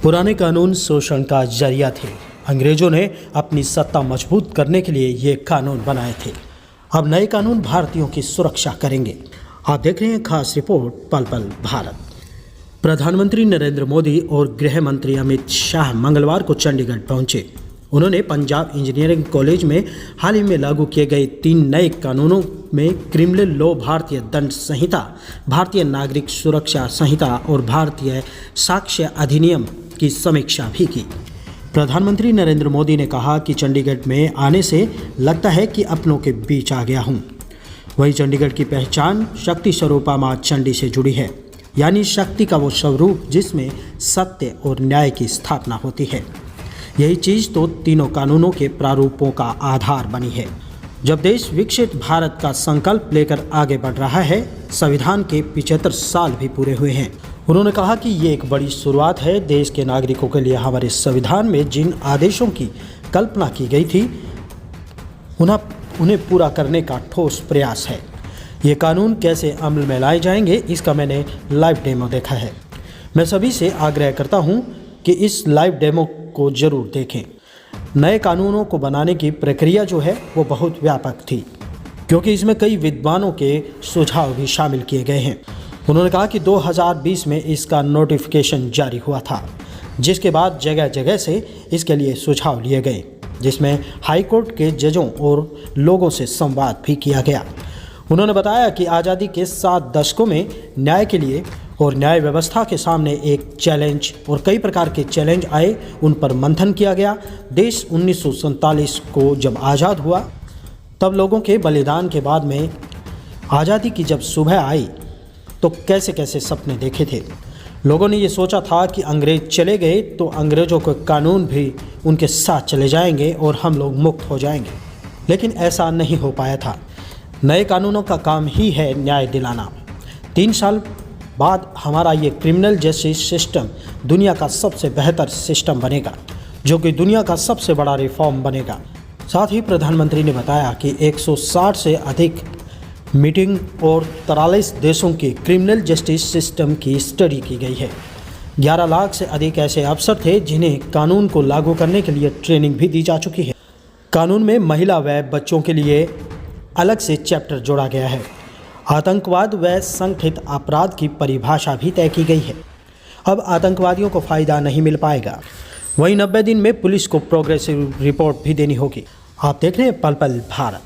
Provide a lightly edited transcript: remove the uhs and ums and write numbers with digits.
पुराने कानून शोषण का जरिया थे। अंग्रेजों ने अपनी सत्ता मजबूत करने के लिए ये कानून बनाए थे। अब नए कानून भारतीयों की सुरक्षा करेंगे। आप देख रहे हैं खास रिपोर्ट पल पल भारत। प्रधानमंत्री नरेंद्र मोदी और गृह मंत्री अमित शाह मंगलवार को चंडीगढ़ पहुंचे। उन्होंने पंजाब इंजीनियरिंग कॉलेज में हाल ही में लागू किए गए 3 नए कानूनों में क्रिमिनल लॉ, भारतीय दंड संहिता, भारतीय नागरिक सुरक्षा संहिता और भारतीय साक्ष्य अधिनियम की समीक्षा भी की। प्रधानमंत्री नरेंद्र मोदी ने कहा कि चंडीगढ़ में आने से लगता है कि अपनों के बीच आ गया हूं। वहीं चंडीगढ़ की पहचान शक्ति स्वरूपा मां चंडी से जुड़ी है, यानी शक्ति का वो स्वरूप जिसमें सत्य और न्याय की स्थापना होती है। यही चीज़ तो तीनों कानूनों के प्रारूपों का आधार बनी है। जब देश विकसित भारत का संकल्प लेकर आगे बढ़ रहा है, संविधान के 75 साल भी पूरे हुए हैं। उन्होंने कहा कि ये एक बड़ी शुरुआत है। देश के नागरिकों के लिए हमारे संविधान में जिन आदेशों की कल्पना की गई थी उन्हें पूरा करने का ठोस प्रयास है। ये कानून कैसे अमल में लाए जाएंगे, इसका मैंने लाइव डेमो देखा है। मैं सभी से आग्रह करता हूँ कि इस लाइव डेमो को जरूर देखें। नए कानूनों को बनाने की प्रक्रिया जो है वो बहुत व्यापक थी, क्योंकि इसमें कई विद्वानों के सुझाव भी शामिल किए गए हैं। उन्होंने कहा कि 2020 में इसका नोटिफिकेशन जारी हुआ था, जिसके बाद जगह जगह से इसके लिए सुझाव लिए गए, जिसमें हाईकोर्ट के जजों और लोगों से संवाद भी किया गया। उन्होंने बताया कि आज़ादी के 7 दशकों में न्याय के लिए और न्याय व्यवस्था के सामने एक चैलेंज और कई प्रकार के चैलेंज आए, उन पर मंथन किया गया। देश 1947 को जब आज़ाद हुआ, तब लोगों के बलिदान के बाद में आज़ादी की जब सुबह आई तो कैसे कैसे सपने देखे थे। लोगों ने ये सोचा था कि अंग्रेज चले गए तो अंग्रेज़ों के कानून भी उनके साथ चले जाएंगे और हम लोग मुक्त हो जाएंगे, लेकिन ऐसा नहीं हो पाया था। नए कानूनों का काम ही है न्याय दिलाना। 3 साल बाद हमारा ये क्रिमिनल जस्टिस सिस्टम दुनिया का सबसे बेहतर सिस्टम बनेगा, जो कि दुनिया का सबसे बड़ा रिफॉर्म बनेगा। साथ ही प्रधानमंत्री ने बताया कि 160 से अधिक मीटिंग और 43 देशों की क्रिमिनल जस्टिस सिस्टम की स्टडी की गई है। 11 लाख से अधिक ऐसे अफसर थे जिन्हें कानून को लागू करने के लिए ट्रेनिंग भी दी जा चुकी है। कानून में महिला व बच्चों के लिए अलग से चैप्टर जोड़ा गया है। आतंकवाद व संगठित अपराध की परिभाषा भी तय की गई है। अब आतंकवादियों को फ़ायदा नहीं मिल पाएगा। वहीं 90 दिन में पुलिस को प्रोग्रेसिव रिपोर्ट भी देनी होगी। आप देख रहे हैं पल पल भारत।